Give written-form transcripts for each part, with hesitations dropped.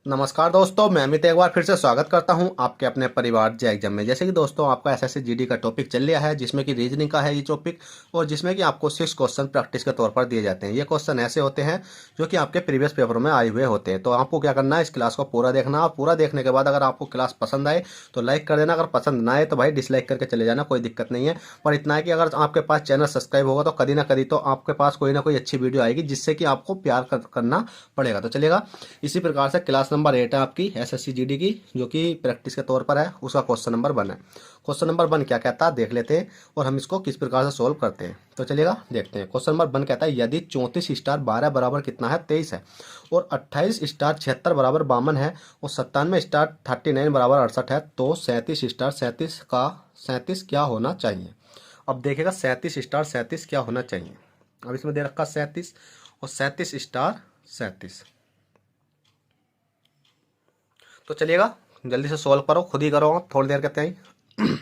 नमस्कार दोस्तों, मैं अमित एक बार फिर से स्वागत करता हूं आपके अपने परिवार जय एग्जाम में। जैसे कि दोस्तों आपका एसएससी जीडी का टॉपिक चल रहा है, जिसमें कि रीजनिंग का है ये टॉपिक, और जिसमें कि आपको 6 क्वेश्चन प्रैक्टिस के तौर पर दिए जाते हैं। ये क्वेश्चन ऐसे होते हैं जो कि आपके प्रीवियस पेपरों में आए हुए होते हैं। तो आपको क्या करना है, इस क्लास को पूरा देखना। और पूरा देखने के बाद अगर आपको क्लास पसंद आए तो लाइक कर देना, अगर पसंद ना आए तो भाई डिसलाइक करके चले जाना, कोई दिक्कत नहीं है। पर इतना है कि अगर आपके पास चैनल सब्सक्राइब होगा तो कभी ना कभी तो आपके पास कोई ना कोई अच्छी वीडियो आएगी जिससे कि आपको प्यार करना पड़ेगा। तो चलेगा, इसी प्रकार से क्लास नंबर 8 है आपकी एसएससी जीडी की, जो कि प्रैक्टिस के तौर पर है। उसका क्वेश्चन नंबर 1 है। क्वेश्चन नंबर 1 क्या कहता है देख लेते हैं, और हम इसको किस प्रकार से सोल्व करते हैं। तो चलिएगा देखते हैं। क्वेश्चन नंबर 1 कहता है यदि 34 स्टार 12 बराबर कितना है 23 है, और 28 स्टार 76 बराबर 52 है, और 97 स्टार 39 बराबर 68 है, तो 37 स्टार 37 का 37 क्या होना चाहिए। अब देखिएगा 37 स्टार 37 क्या होना चाहिए। अब इसमें दे रखा 37 और 37 स्टार 37। तो चलिएगा जल्दी से सॉल्व करो, खुद ही करो, थोड़ी देर कहते हैं।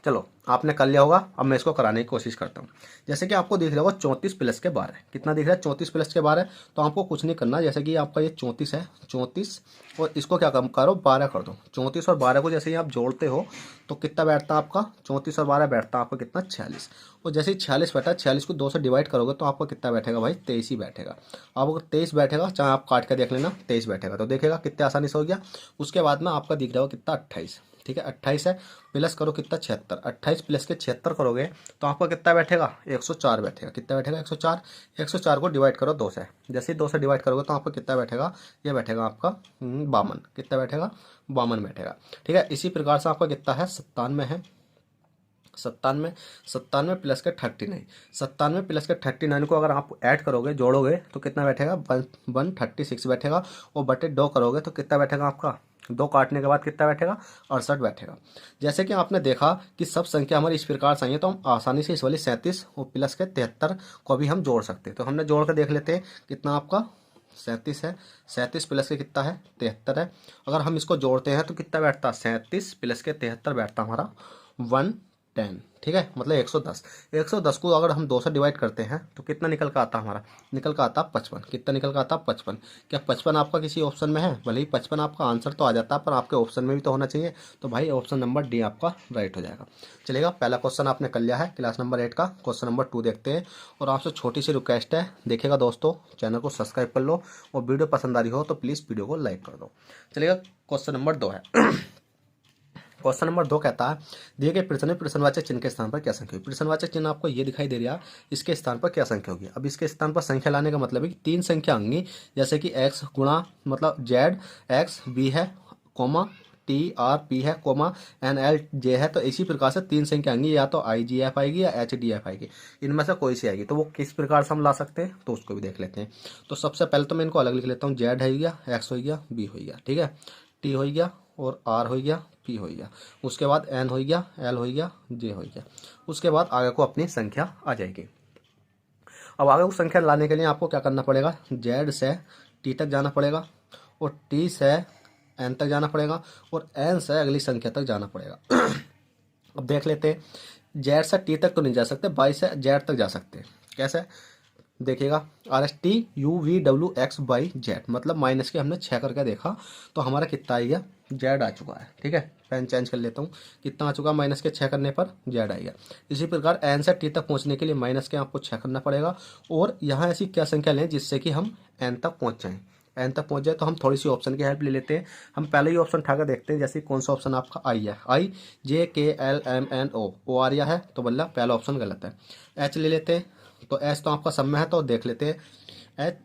चलो आपने कर लिया होगा, अब मैं इसको कराने की कोशिश करता हूँ। जैसे कि आपको दिख रहा होगा 34 प्लस के 12 कितना दिख रहा है, 34 प्लस के 12। तो आपको कुछ नहीं करना, जैसे कि आपका ये 34 है, 34 और इसको क्या कम करो 12 कर दो। 34 और 12 को जैसे ही आप जोड़ते हो तो कितना बैठता है आपका, 34 और 12 बैठता है आपका कितना 46। और जैसे ही 46 बैठा, 46 को 2 से डिवाइड करोगे तो आपको कितना बैठेगा भाई 23 ही बैठेगा। अब अगर 23 बैठेगा, चाहे आप काट के देख लेना, 23 बैठेगा। तो देखेगा कितने आसानी से हो गया। उसके बाद में आपका दिख रहा होगा कितना 28, ठीक है 28 है, प्लस करो कितना 76। 28 प्लस के 76 करोगे तो आपका कितना बैठेगा 104 बैठेगा। कितना बैठेगा 104। 104 को डिवाइड करो 2 से, जैसे ही 2 से डिवाइड करोगे तो आपको कितना बैठेगा, ये बैठेगा आपका 52। कितना बैठेगा 52 बैठेगा। ठीक है, इसी प्रकार से आपका कितना है 97 है। 97 97 प्लस के 39, 97 प्लस के 39 को अगर आप ऐड करोगे जोड़ोगे तो कितना बैठेगा 136 बैठेगा। और बटे 2 करोगे तो कितना बैठेगा आपका, 2 काटने के बाद कितना बैठेगा 68 बैठेगा। जैसे कि आपने देखा कि सब संख्या हमारी इस प्रकार से आई है, तो हम आसानी से इस वाली 37 और प्लस के 73 को भी हम जोड़ सकते हैं। तो हमने जोड़ कर देख लेते हैं कितना आपका 37 है। 37 प्लस के कितना है 73 है। अगर हम इसको जोड़ते हैं तो कितना बैठता है 37 प्लस के 73 बैठता हमारा 110। ठीक है, मतलब 110। 110 को अगर हम 2 से डिवाइड करते हैं तो कितना निकल का आता हमारा, निकल का आता 55। कितना निकल का आता 55। क्या 55 आपका किसी ऑप्शन में है, भले ही 55 आपका आंसर तो आ जाता है पर आपके ऑप्शन में भी तो होना चाहिए। तो भाई ऑप्शन नंबर डी आपका राइट हो जाएगा। चलेगा, पहला क्वेश्चन आपने कर लिया है क्लास नंबर 8 का। क्वेश्चन नंबर 2 देखते हैं। और आपसे छोटी सी रिक्वेस्ट है, देखिएगा दोस्तों चैनल को सब्सक्राइब कर लो, और वीडियो पसंद आ रही हो तो प्लीज़ वीडियो को लाइक कर दो। चलिएगा, क्वेश्चन नंबर 2 है। क्वेश्चन नंबर 2 कहता है दिए गए प्रश्न में प्रश्नवाचक चिन्ह के स्थान पर क्या संख्या होगी। प्रश्नवाचक चिन्ह आपको ये दिखाई दे रहा है, इसके स्थान पर क्या संख्या होगी। अब इसके स्थान पर संख्या लाने का मतलब है कि 3 संख्या होंगी, जैसे कि x गुणा मतलब जेड एक्स बी है, कोमा टी आर पी है, कोमा एन एल जे है। तो इसी प्रकार से 3 संख्या आएंगी, या तो आई जी एफ आएगी या एच डी एफ आएगी, इनमें से कोई सी आएगी। तो वो किस प्रकार से हम ला सकते हैं तो उसको भी देख लेते हैं। तो सबसे पहले तो मैं इनको अलग लिख लेता हूँ। जेड हो गया, एक्स हो गया, बी हो गया, ठीक है, टी हो गया और आर हो गया, पी हो गया। उसके बाद एन हो गया, एल हो गया, जे हो गया। उसके बाद आगे को अपनी संख्या आ जाएगी। अब आगे को संख्या लाने के लिए आपको क्या करना पड़ेगा, जेड से टी तक जाना पड़ेगा, और टी से एन तक जाना पड़ेगा, और एन से अगली संख्या तक जाना पड़ेगा। अब देख लेते हैं, जेड से टी तक तो नहीं जा सकते, बाई से जेड तक जा सकते हैं। कैसे देखिएगा, R S T U V W x by Z, मतलब माइनस के हमने 6 करके देखा तो हमारा कितना आ गया जेड आ चुका है। ठीक है, पेन चेंज कर लेता हूँ, कितना आ चुका माइनस के 6 करने पर जेड आएगा। इसी प्रकार एन से टी तक पहुँचने के लिए माइनस के आपको 6 करना पड़ेगा, और यहाँ ऐसी क्या संख्या लें जिससे कि हम एन तक पहुँच जाएँ। एन तक पहुंच जाए तो हम थोड़ी सी ऑप्शन की हेल्प ले लेते हैं। हम पहले ही ऑप्शन उठाकर देखते हैं, जैसे कौन सा ऑप्शन आपका आई है, आई J K L M N O आ रहा है, तो बल्ला पहला ऑप्शन गलत है। एच ले लेते हैं, तो एच तो आपका सब में है, तो देख लेते हैं H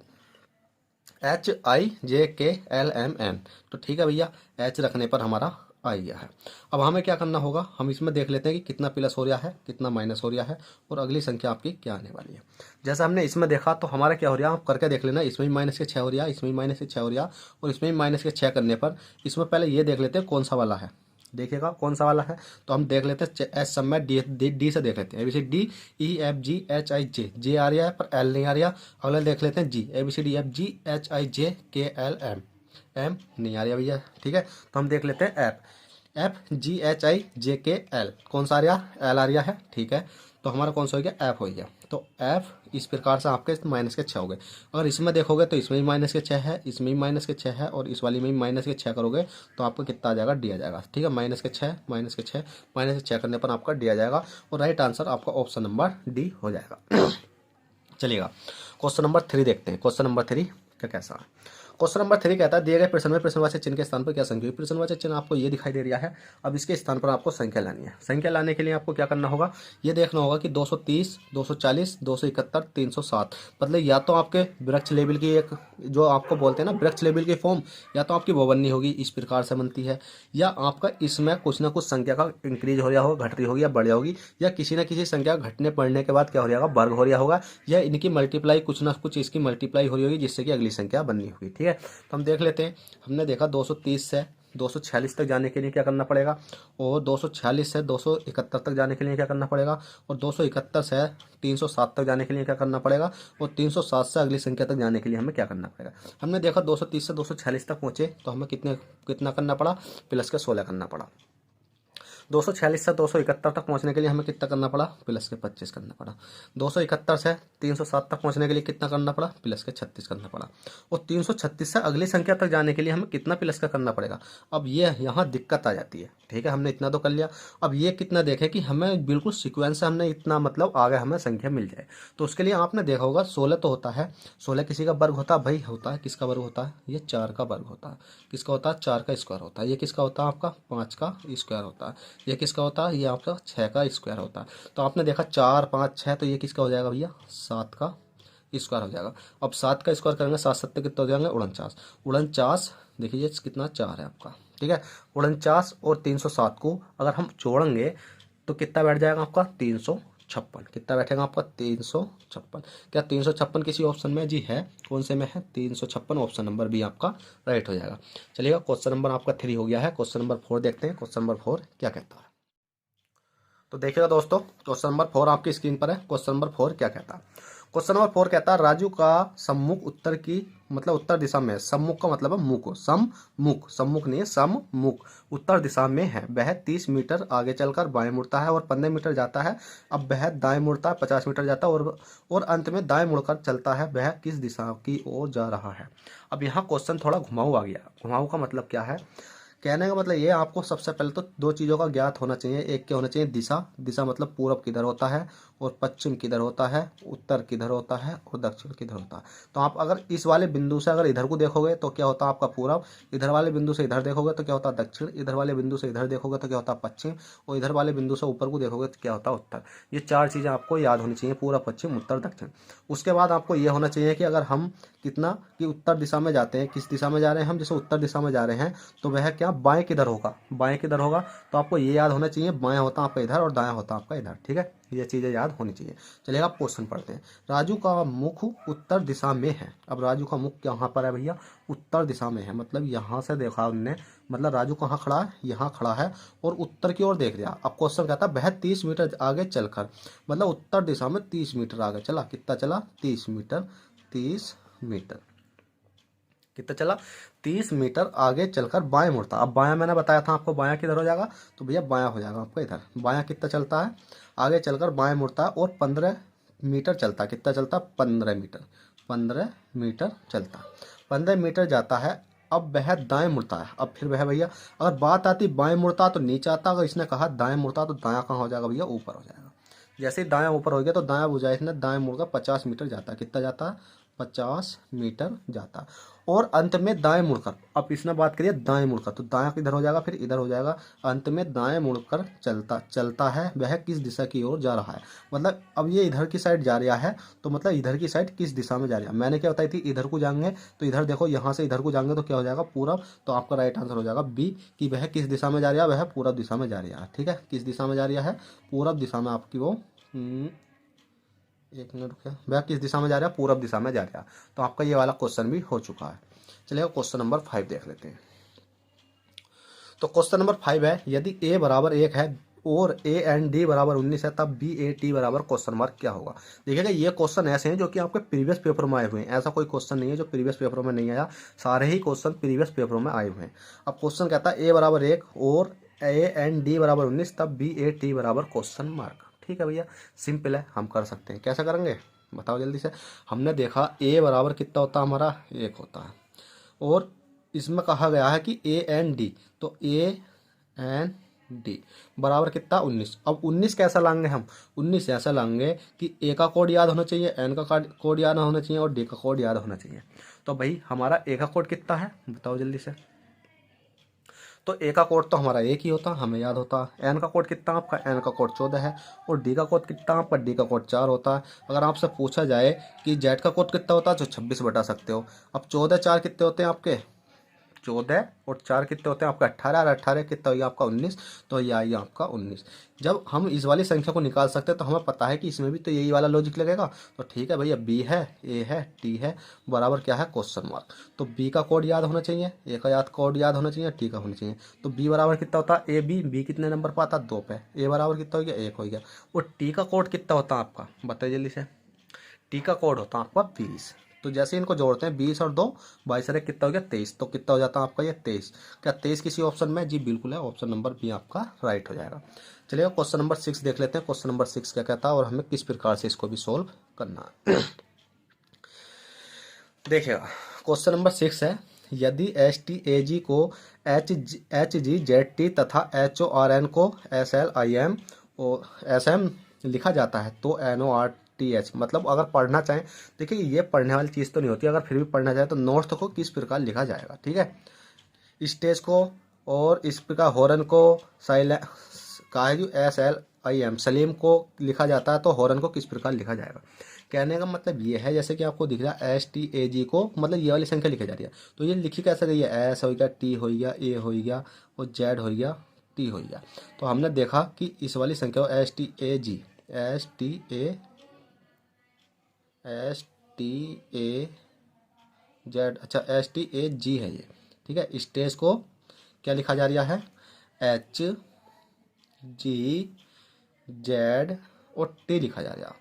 H I J K L M N. तो ठीक है भैया, एच रखने पर हमारा आ गया है। अब हमें क्या करना होगा, हम इसमें देख लेते हैं कि कितना प्लस हो रहा है कितना माइनस हो रहा है, और अगली संख्या आपकी क्या आने वाली है। जैसा हमने इसमें देखा तो हमारा क्या हो रहा है, आप करके देख लेना। इसमें भी माइनस के 6 हो रहा है, इसमें भी माइनस के 6 हो रहा है, और इसमें भी माइनस के 6 करने पर इसमें पहले ये देख लेते हैं कौन सा वाला है। देखिएगा कौन सा वाला है, तो हम देख लेते हैं एस सब में डी से देख लेते हैं। ABC D E F G H I J, J आ रहा है पर एल नहीं आ रहा। अगला देख लेते हैं जी, ABC D F G H I J K L M, M नहीं आ रहा भैया। ठीक है, तो हम देख लेते हैं F, F G H I J K L, कौन सा आ रहा एल आ रहा है। ठीक है, तो हमारा कौन सा हो गया, एफ हो गया। तो एफ इस प्रकार से आपके माइनस के 6 हो गए। अगर इसमें देखोगे तो इसमें भी माइनस के 6 है, इसमें भी माइनस के 6 है, और इस वाली में भी माइनस के 6 करोगे तो आपको कितना आ जाएगा, डी आ जाएगा। ठीक है, माइनस के 6 माइनस के 6 माइनस के 6 करने पर आपका डी आ जाएगा, और राइट आंसर आपका ऑप्शन नंबर डी हो जाएगा। चलिएगा क्वेश्चन नंबर 3 देखते हैं। क्वेश्चन नंबर 3 का कैसा है। क्वेश्चन नंबर 3 कहता है दिए गए प्रश्न में प्रश्नवाचक चिन्ह के स्थान पर क्या संख्या हुई। प्रश्नवाचक चिन्ह आपको ये दिखाई दे रहा है, अब इसके स्थान पर आपको संख्या लानी है। संख्या लाने के लिए आपको क्या करना होगा, ये देखना होगा कि 230, 240, 271, 307, मतलब या तो आपके वृक्ष लेवल की एक जो आपको बोलते हैं ना वृक्ष लेवल की फॉर्म, या तो आपकी वो बननी होगी, इस प्रकार से बनती है, या आपका इसमें कुछ ना कुछ संख्या का इंक्रीज हो रहा होगा, घट रही होगी या बढ़ जाएगी, या किसी न किसी संख्या घटने बढ़ने के बाद क्या हो रहा होगा, वर्ग हो रहा होगा, या इनकी मल्टीप्लाई कुछ ना कुछ इसकी मल्टीप्लाई हो रही होगी जिससे कि अगली संख्या बननी होगी। ठीक है, तो हम देख लेते हैं। हमने देखा 230 से 246 तक जाने के लिए क्या करना पड़ेगा, और 246 से 271 तक जाने के लिए क्या करना पड़ेगा, और 271 से 307 तक जाने के लिए क्या करना पड़ेगा, और 307 से अगली संख्या तक जाने के लिए हमें क्या करना पड़ेगा। हमने देखा 230 से 246 तक पहुंचे तो हमें कितना करना पड़ा, प्लस के 16 करना पड़ा। 246 से 271 तक पहुंचने के लिए हमें कितना करना पड़ा, प्लस के 25 करना पड़ा। 271 से 307 तक पहुंचने के लिए कितना करना पड़ा, प्लस के 36 करना पड़ा। और 336 से अगली संख्या तक जाने के लिए हमें कितना प्लस का करना पड़ेगा। अब ये यहाँ दिक्कत आ जाती है। ठीक है, हमने इतना तो कर लिया, अब ये कितना देखें कि हमें बिल्कुल सीक्वेंस से हमने इतना मतलब आगे हमें संख्या मिल जाए। तो उसके लिए आपने देखा होगा 16 तो होता है, 16 किसी का वर्ग होता है भाई, होता है किसका वर्ग होता है, ये 4 का वर्ग होता है। किसका होता है, 4 का स्क्वायर होता है। ये किसका होता है, आपका 5 का स्क्वायर होता है। ये किसका होता है, ये आपका 6 का स्क्वायर होता है। तो आपने देखा 4 5 6, तो ये किसका हो जाएगा भैया, 7 का स्क्वायर हो जाएगा। अब 7 का स्क्वायर करेंगे, 7 7 कितना हो जाएंगे, 49। 49 देखिए कितना 4 है आपका। ठीक है, 49 और 307 को अगर हम जोड़ेंगे तो कितना बैठ जाएगा आपका, 356। कितना बैठेगा आपका, 356। क्या 356 किसी ऑप्शन में जी है, कौन से में है, 356 ऑप्शन नंबर बी आपका राइट हो जाएगा। चलिएगा क्वेश्चन नंबर आपका 3 हो गया है। क्वेश्चन नंबर 4 देखते हैं। क्वेश्चन नंबर 4 क्या कहता है, तो देखिएगा दोस्तों क्वेश्चन नंबर 4 आपकी स्क्रीन पर है। क्वेश्चन नंबर 4 क्या कहता है। क्वेश्चन नंबर 4 कहता है राजू का सम्मुख उत्तर की मतलब उत्तर दिशा में, सम्मुख का मतलब है मुख, सम्मुख, सम्मुख नहीं है सम्मुख, उत्तर दिशा में है। वह 30 मीटर आगे चलकर बाएं मुड़ता है और 15 मीटर जाता है। अब वह दाएं मुड़ता है, 50 मीटर जाता है और अंत में दाएं मुड़कर चलता है। वह किस दिशा की ओर जा रहा है। अब यहाँ क्वेश्चन थोड़ा घुमाऊ आ गया। घुमाऊ का मतलब क्या है, कहने का मतलब ये, आपको सबसे पहले तो दो चीज़ों का ज्ञात होना चाहिए। एक क्या होना चाहिए, दिशा। दिशा मतलब पूरब किधर होता है और पश्चिम किधर होता है, उत्तर किधर होता है और दक्षिण किधर होता है। तो आप अगर इस वाले बिंदु से अगर इधर को देखोगे तो क्या होता है आपका पूरब, इधर वाले बिंदु से इधर देखोगे तो क्या होता है दक्षिण, इधर वाले बिंदु से इधर देखोगे तो क्या होता है पश्चिम, और इधर वाले बिंदु से ऊपर को देखोगे तो क्या होता है उत्तर। ये 4 चीज़ें आपको याद होनी चाहिए, पूरब पश्चिम उत्तर दक्षिण। उसके बाद आपको ये होना चाहिए कि अगर हम कितना कि उत्तर दिशा में जाते हैं, किस दिशा में जा रहे हैं हम, जैसे उत्तर दिशा में जा रहे हैं तो वह क्या बाएं किधर होगा, बाएं किधर होगा। तो आपको ये याद होना चाहिए, बाएं होता आपका इधर और दायां होता आपका इधर। ठीक है, ये चीज़ें याद होनी चाहिए। चलिए आप क्वेश्चन पढ़ते हैं। राजू का मुख उत्तर दिशा में है। अब राजू का मुख कहाँ पर है भैया, उत्तर दिशा में है। मतलब यहाँ से देखा उनने, मतलब राजू कहाँ खड़ा है, यहाँ खड़ा है और उत्तर की ओर देख रहा। अब क्वेश्चन कहता है वह 30 मीटर आगे चलकर, मतलब उत्तर दिशा में 30 मीटर आगे चला। कितना चला, 30 मीटर। 30 मीटर कितना चला, 30 मीटर आगे चलकर बाएं मुड़ता। अब बायां मैंने बताया था आपको, बायां किधर हो जाएगा, तो भैया बायां हो जाएगा आपका इधर। बायां कितना चलता है, आगे चलकर बाएं मुड़ता है और 15 मीटर चलता है। कितना चलता है, 15 मीटर। 15 मीटर चलता, 15 मीटर जाता है। अब वह दाएं मुड़ता है। अब फिर वह भैया अगर बात आती बाएं मुड़ता तो नीचे आता, अगर इसने कहा दाएं मुड़ता तो दायां कहाँ हो जाएगा भैया, ऊपर हो जाएगा। जैसे ही दायां ऊपर हो गया तो दायां बुझाया इसने, दाएं मुड़कर 50 मीटर जाता है। कितना जाता है, 50 मीटर जाता। और अंत में दाएं मुड़कर, अब इसने बात करिए दाएं मुड़कर, तो दायां किधर हो जाएगा, फिर इधर हो जाएगा। अंत में दाएं मुड़कर चलता है। वह किस दिशा की ओर जा रहा है। मतलब अब ये इधर की साइड जा रहा है, तो मतलब इधर की साइड किस दिशा में जा रहा है। मैंने क्या बताई थी, इधर को जाएंगे तो इधर देखो, यहाँ से इधर को जाएंगे तो क्या हो जाएगा, पूरब। तो आपका राइट आंसर हो जाएगा बी, कि वह किस दिशा में जा रहा है, वह पूरब दिशा में जा रहा है। ठीक है, किस दिशा में जा रहा है, पूरब दिशा में आपकी वो एक मिनट रुकिए, वह किस दिशा में जा रहा है, पूरब दिशा में जा रहा है। तो आपका ये वाला क्वेश्चन भी हो चुका है। चलिए क्वेश्चन नंबर 5 देख लेते हैं। तो क्वेश्चन नंबर 5 है, यदि a बराबर 1 है और a एंड d बराबर 19 है, तब b a t बराबर क्वेश्चन मार्क क्या होगा। देखिएगा ये क्वेश्चन ऐसे हैं जो कि आपके प्रीवियस पेपर में आए हुए हैं। ऐसा कोई क्वेश्चन नहीं है जो प्रीवियस पेपर में नहीं आया, सारे ही क्वेश्चन प्रीवियस पेपर में आए हुए हैं। अब क्वेश्चन कहता है a बराबर 1 और a एंड d बराबर 19, तब b a t बराबर क्वेश्चन मार्क। ठीक है भैया, सिंपल है, हम कर सकते हैं। कैसे करेंगे बताओ जल्दी से। हमने देखा ए बराबर कितना होता है हमारा, 1 होता है, और इसमें कहा गया है कि ए एन डी, तो ए एन डी बराबर कितना 19। अब 19 कैसा लाएंगे हम, 19 ऐसा लाएंगे कि ए का कोड याद होना चाहिए, एन का कोड याद होना चाहिए और डी का कोड याद होना चाहिए। तो भाई हमारा ए का कोड कितना है बताओ जल्दी से। तो ए का कोड तो हमारा एक ही होता, हमें याद होता। एन का कोड कितना आपका, एन का कोड 14 है, और डी का कोड कितना आपका, डी का कोड 4 होता है। अगर आपसे पूछा जाए कि जेड का कोड कितना होता है तो 26 बता सकते हो। अब 14 4 कितने होते हैं आपके, 14 और 4 कितने होते हैं आपका 18, और 18 कितना हो गया आपका 19, तो ये आइए आपका 19। जब हम इस वाली संख्या को निकाल सकते हैं तो हमें पता है कि इसमें भी तो यही वाला लॉजिक लगेगा। तो ठीक है भैया, बी है, ए है, टी है, बराबर क्या है क्वेश्चन मार्क। तो बी का कोड याद होना चाहिए, ए का कोड याद होना चाहिए, टी का होना चाहिए। तो बी बराबर कितना होता है, ए बी, बी कितने नंबर पर आता है 2 पे, ए बराबर कितना हो गया 1 हो गया। और टी का कोड कितना होता है आपका बताइए जल्दी से। टी का कोड होता है आपका 20। तो जैसे इनको जोड़ते हैं 20 और 2 22 और 1 कितना हो गया 23। तो कितना हो जाता है आपका ये 23। क्या 23 किसी ऑप्शन में, जी बिल्कुल है, ऑप्शन नंबर बी आपका राइट हो जाएगा। चलिए क्वेश्चन नंबर 6 देख लेते हैं। क्वेश्चन नंबर 6 क्या कहता है और हमें किस प्रकार से इसको भी सोल्व करना है। देखिएगा क्वेश्चन नंबर 6 है, यदि एस टी ए जी को एच जी जेड टी तथा एच ओ आर एन को एस एल आई एम और एस एम लिखा जाता है तो N O R T H, मतलब अगर पढ़ना चाहें, देखिए ये पढ़ने वाली चीज़ तो नहीं होती, अगर फिर भी पढ़ना चाहें तो नोट्स को किस प्रकार लिखा जाएगा। ठीक है, स्टेज को और इस प्रकार हॉर्न को साइलेंट कहा है जो S L I M Salim को लिखा जाता है तो हॉर्न को किस प्रकार लिखा जाएगा। कहने का मतलब ये है, जैसे कि आपको दिख रहा है एस टी ए जी को, मतलब ये वाली संख्या लिखी जा रही है, तो ये लिखी कैसे गई है, एस हो गया, टी हो गया, ए हो गया और जेड हो गया, टी हो गया। तो हमने देखा कि इस वाली संख्या को S T A G, S T A Z, अच्छा एस टी ए जी है ये। ठीक है, स्टेज को क्या लिखा जा रहा है, एच जी जेड और टी लिखा जा रहा है।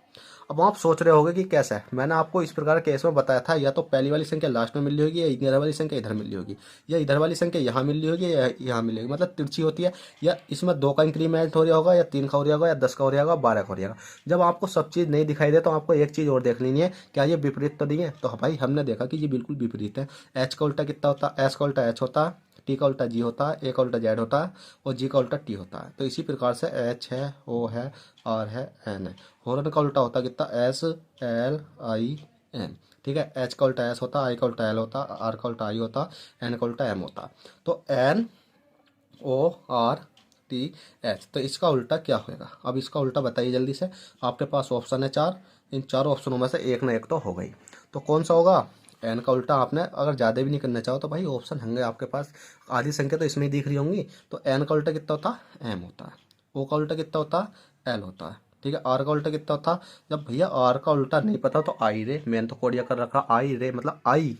अब आप सोच रहे होंगे कि कैसा है, मैंने आपको इस प्रकार केस में बताया था, या तो पहली वाली संख्या लास्ट में मिल रही होगी, या इधर वाली संख्या इधर मिल रही होगी, या इधर वाली संख्या यहाँ मिल रही होगी या यहाँ मिल रही होगी, मतलब तिरछी होती है, या इसमें 2 का इंक्रीमेंट हो रहा होगा, या 3 का हो रहा होगा, या 10 का हो रहा होगा, 12 का हो रहा होगा। जब आपको सब चीज़ नहीं दिखाई दे तो आपको एक चीज़ और देख लेनी है, क्या ये विपरीत तो नहीं है। तो भाई हमने देखा कि ये बिल्कुल विपरीत है। एच का उल्टा कितना होता है, एस का उल्टा एच होता है, टी का उल्टा जी होता है, ए का उल्टा जेड होता है और जी का उल्टा टी होता है। तो इसी प्रकार से एच है, ओ है, आर है, एन है। हॉर्न का उल्टा होता है कितना, एस एल आई एम। ठीक है, एच का उल्टा एस होता है, आई का उल्टा एल होता है, आर का उल्टा आई होता है, एन का उल्टा एम होता है। तो N O R T H, तो इसका उल्टा क्या होगा। अब इसका उल्टा बताइए जल्दी से। आपके पास ऑप्शन है 4, इन 4 ऑप्शनों में से एक ना एक तो हो गई, तो कौन सा होगा। एन का उल्टा आपने अगर ज़्यादा भी नहीं करना चाहो तो भाई ऑप्शन होंगे आपके पास, आधी संख्या तो इसमें ही दिख रही होंगी। तो एन का उल्टा कितना होता है, एम होता है। ओ का उल्टा कितना होता है, एल होता है। ठीक है, आर का उल्टा कितना होता है, जब भैया आर का उल्टा नहीं पता तो आई रे, मैंने तो कोडिया कर रखा आई रे, मतलब आई,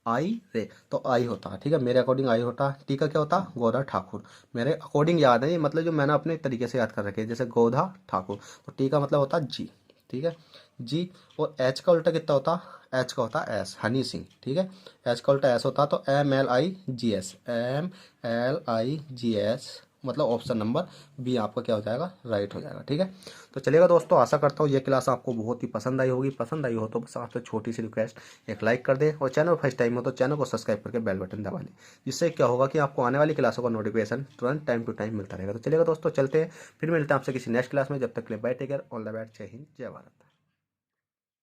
आई रे, तो आई होता है। ठीक है, मेरे अकॉर्डिंग आई होता है। टी का क्या होता है, गोधा ठाकुर, मेरे अकॉर्डिंग याद है ये, मतलब जो मैंने अपने तरीके से याद कर रखे हैं, जैसे गोधा ठाकुर। तो टी का मतलब होता है जी। ठीक है, जी। और एच का उल्टा कितना होता है, एच का होता है एस, हनी सिंह। ठीक है, एच का उल्टा एस होता है तो M L I G S, M L I G S, मतलब ऑप्शन नंबर बी आपका क्या हो जाएगा, राइट हो जाएगा। ठीक है, तो चलिएगा दोस्तों, आशा करता हूँ ये क्लास आपको बहुत ही पसंद आई होगी। पसंद आई हो तो बस आपसे छोटी सी रिक्वेस्ट, एक लाइक कर दें, और चैनल फर्स्ट टाइम हो तो चैनल को सब्सक्राइब करके बेल बटन दबा लें, जिससे क्या होगा कि आपको आने वाली क्लासों का नोटिफिकेशन तुरंत टाइम टू टाइम मिलता रहेगा। तो चलिएगा दोस्तों, चलते हैं, फिर मिलते हैं आपसे किसी नेक्स्ट क्लास में। जब तक के लिए bye, take care, all the best, जय हिंद, जय भारत।